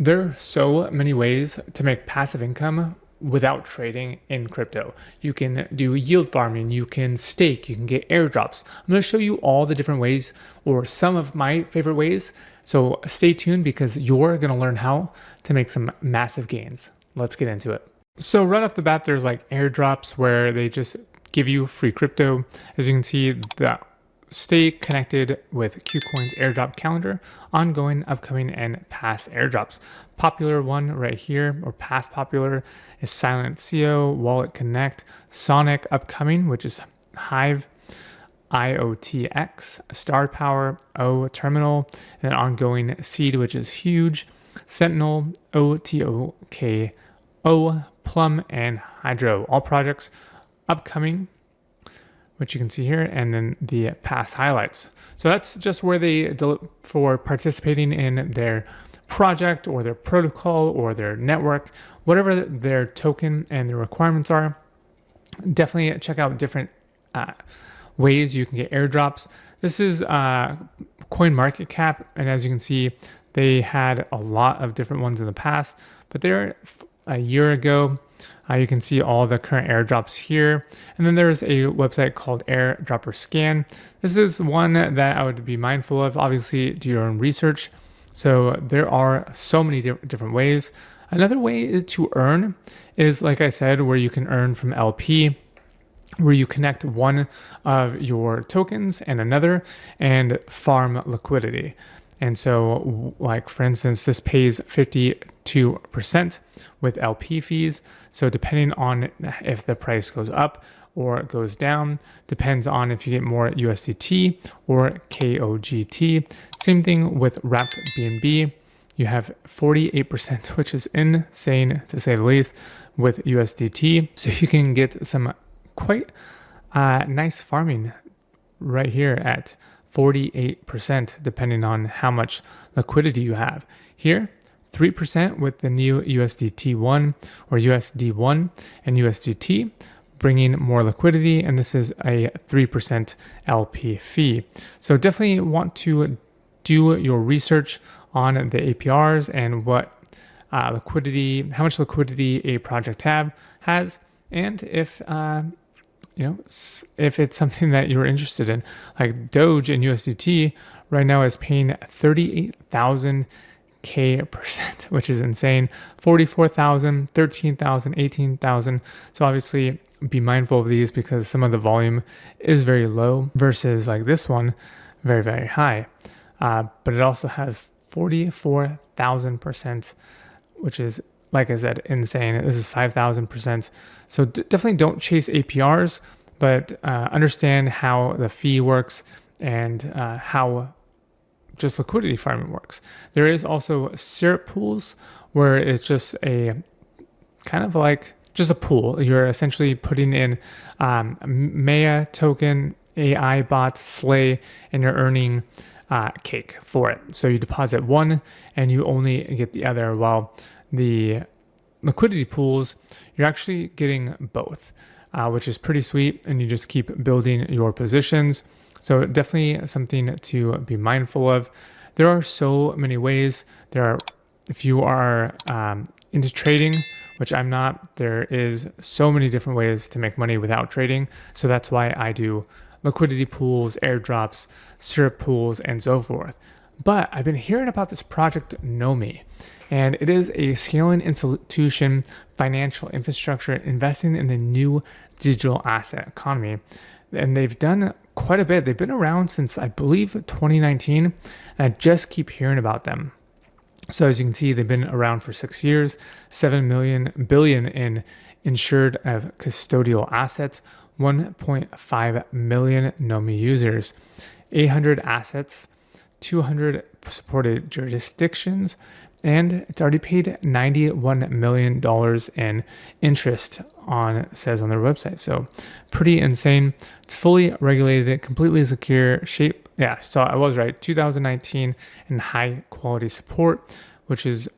There are so many ways to make passive income without trading in crypto. You can do yield farming, you can stake, you can get airdrops. I'm going to show you all the different ways or some of my favorite ways. So stay tuned because you're going to learn how to make some massive gains. Let's get into it. So right off the bat, there's like airdrops where they just give you free crypto. As you can see, stay connected with KuCoin's airdrop calendar, ongoing, upcoming, and past airdrops. Popular one right here, or past popular, is Silent CO, Wallet Connect, Sonic upcoming, which is Hive, IOTX, Star Power, O Terminal, and ongoing Seed, which is huge, Sentinel, OTOKO, Plum, and Hydro. All projects upcoming, which you can see here, and then the past highlights. So that's just where they for participating in their project or their protocol or their network, whatever their token and their requirements are. Definitely check out different ways you can get airdrops. This is CoinMarketCap, and as you can see, they had a lot of different ones in the past, but they're a year ago. You can see all the current airdrops here. And then there's a website called Airdropper Scan. This is one that I would be mindful of. Obviously, do your own research. So there are so many different ways. Another way to earn is, like I said, where you can earn from LP, where you connect one of your tokens and another and farm liquidity. And so, like for instance, this pays 52% with LP fees. So depending on if the price goes up or goes down, depends on if you get more USDT or KOGT. Same thing with Wrapped BNB. You have 48%, which is insane to say the least, with USDT. So you can get some quite nice farming right here at 48%, depending on how much liquidity you have. Here, 3% with the new USDT1 or USD1 and USDT, bringing more liquidity, and this is a 3% LP fee. So definitely want to do your research on the APRs and what liquidity, how much liquidity a project has, and if if it's something that you're interested in. Like Doge and USDT right now is paying 38,000 K%, which is insane. 44,000, 13,000, 18,000. So obviously be mindful of these because some of the volume is very low versus like this one, very, very high. But it also has 44,000%, which is, like I said, insane. This is 5,000%. So definitely don't chase APRs, but understand how the fee works and how just liquidity farming works. There is also syrup pools where it's just a kind of like just a pool. You're essentially putting in Maya token, AI bot, Slay, and you're earning cake for it. So you deposit one and you only get the other, while the liquidity pools, you're actually getting both, which is pretty sweet, and you just keep building your positions. So definitely something to be mindful of. There are so many ways. If you are into trading, which I'm not, there is so many different ways to make money without trading. So that's why I do liquidity pools, airdrops, syrup pools, and so forth. But I've been hearing about this project Nomi, and it is a scaling institution, financial infrastructure, investing in the new digital asset economy. And they've done quite a bit. They've been around since, I believe, 2019, and I just keep hearing about them. So as you can see, they've been around for 6 years, 7 billion in insured of custodial assets, 1.5 million Nomi users, 800 assets, 200 supported jurisdictions, and it's already paid $91 million in interest says on their website. So pretty insane. It's fully regulated, completely secure shape. Yeah, so I was right. 2019 and high quality support, which is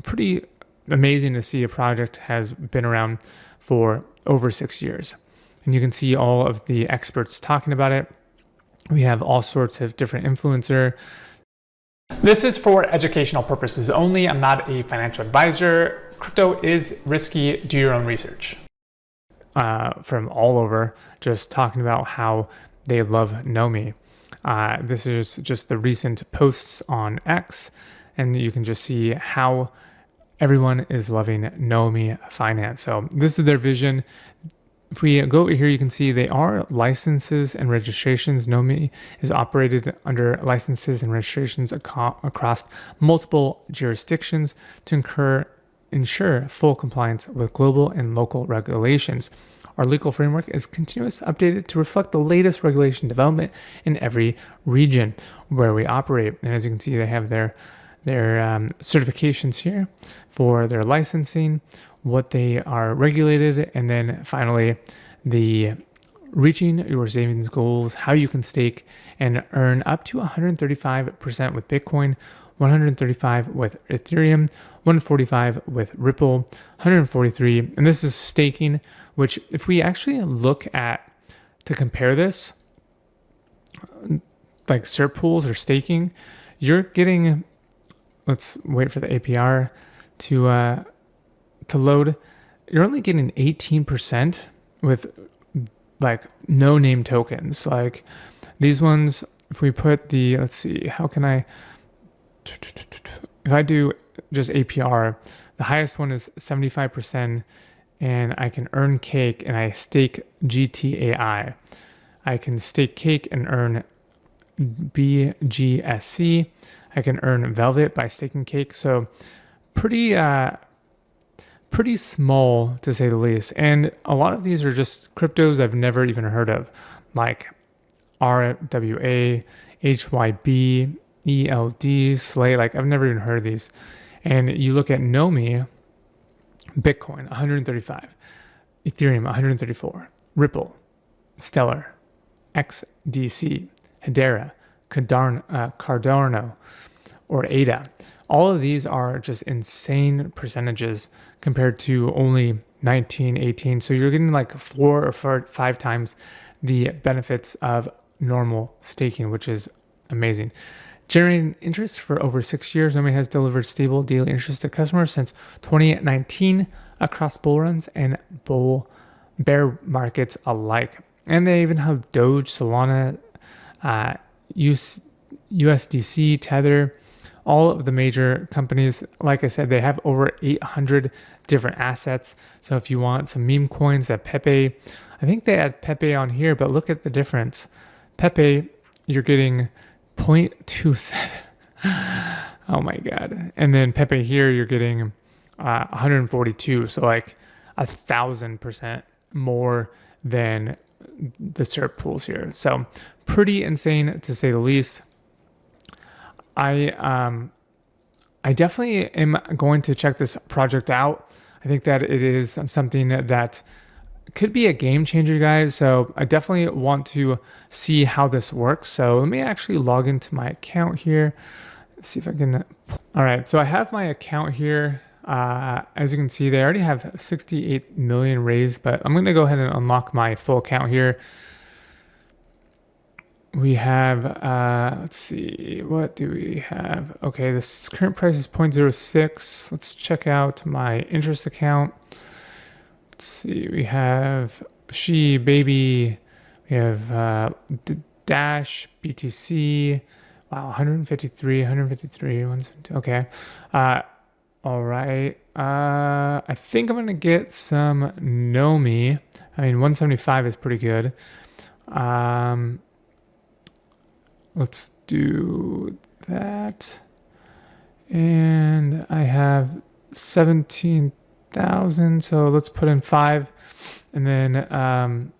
pretty amazing to see. A project has been around for over 6 years. And you can see all of the experts talking about it. We have all sorts of different influencers This is for educational purposes only. I'm not a financial advisor. Crypto is risky. Do your own research. From all over, just talking about how they love Nomi. This is just the recent posts on X, and you can just see how everyone is loving Nomi Finance. So this is their vision. If we go over here, you can see they are licenses and registrations. Nomi is operated under licenses and registrations across multiple jurisdictions to ensure full compliance with global and local regulations. Our legal framework is continuously updated to reflect the latest regulation development in every region where we operate. And as you can see, they have their certifications here for their licensing, what they are regulated, and then finally the reaching your savings goals, how you can stake and earn up to 135% with Bitcoin, 135 with Ethereum, 145 with Ripple, 143, and this is staking, which if we actually look at to compare this, like cert pools or staking, you're getting, let's wait for the APR to load. You're only getting 18% with like no name tokens. Like these ones, if we put the, let's see, how can I, if I do just APR, the highest one is 75%, and I can earn cake and I stake GTAI. I can stake cake and earn BGSC. I can earn Velvet by staking cake. So pretty small to say the least. And a lot of these are just cryptos I've never even heard of, like RWA, HYB, ELD, Slay. Like I've never even heard of these. And you look at Nomi, Bitcoin 135, Ethereum 134, Ripple, Stellar, XDC, Hedera, Cardano, or ADA. All of these are just insane percentages compared to only 19, 18. So you're getting like 4 or 5 times the benefits of normal staking, which is amazing. Generating interest for over 6 years, Nomi has delivered stable daily interest to customers since 2019 across bull runs and bear markets alike. And they even have Doge, Solana, USDC, Tether, all of the major companies. Like I said, they have over 800 different assets. So if you want some meme coins, that Pepe, I think they had Pepe on here, but look at the difference. Pepe, you're getting 0.27. Oh my God. And then Pepe here, you're getting 142. So like 1,000% more than the cert pools here. So pretty insane to say the least. I definitely am going to check this project out. I think that it is something that could be a game changer, guys. So I definitely want to see how this works. So let me actually log into my account here. Let's see if I can. All right, so I have my account here. As you can see, they already have 68 million raised, but I'm going to go ahead and unlock my full account here. We have, let's see, what do we have? Okay, this current price is 0.06. Let's check out my interest account. Let's see, we have She, Baby, we have Dash, BTC, wow, 153, okay. All right, I think I'm gonna get some Nomi. I mean, 175 is pretty good. Let's do that. And I have 17,000. So let's put in 5. And then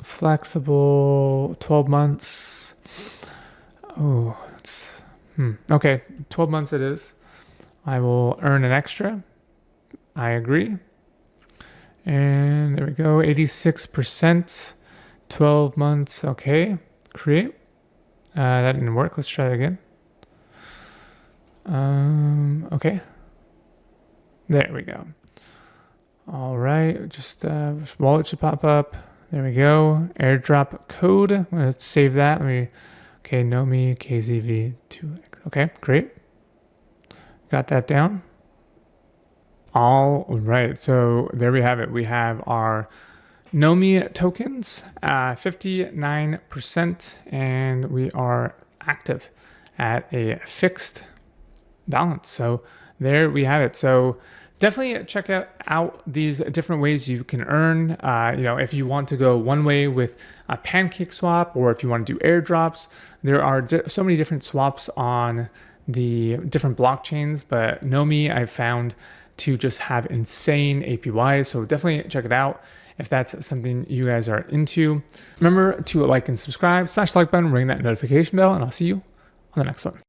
flexible 12 months. Oh, it's okay. 12 months it is. I will earn an extra. I agree. And there we go. 86%. 12 months. Okay. Create. That didn't work. Let's try it again. Okay. There we go. All right. Just wallet should pop up. There we go. Airdrop code. Let's save that. Let me Okay, Nomi KZV2X. Okay, great. Got that down. All right, so there we have it. We have our Nomi tokens, 59%, and we are active at a fixed balance. So there we have it. So definitely check out these different ways you can earn. If you want to go one way with a pancake swap, or if you want to do airdrops, there are so many different swaps on the different blockchains, but Nomi I've found to just have insane APYs. So definitely check it out if that's something you guys are into. Remember to like and subscribe, smash the like button, ring that notification bell, and I'll see you on the next one.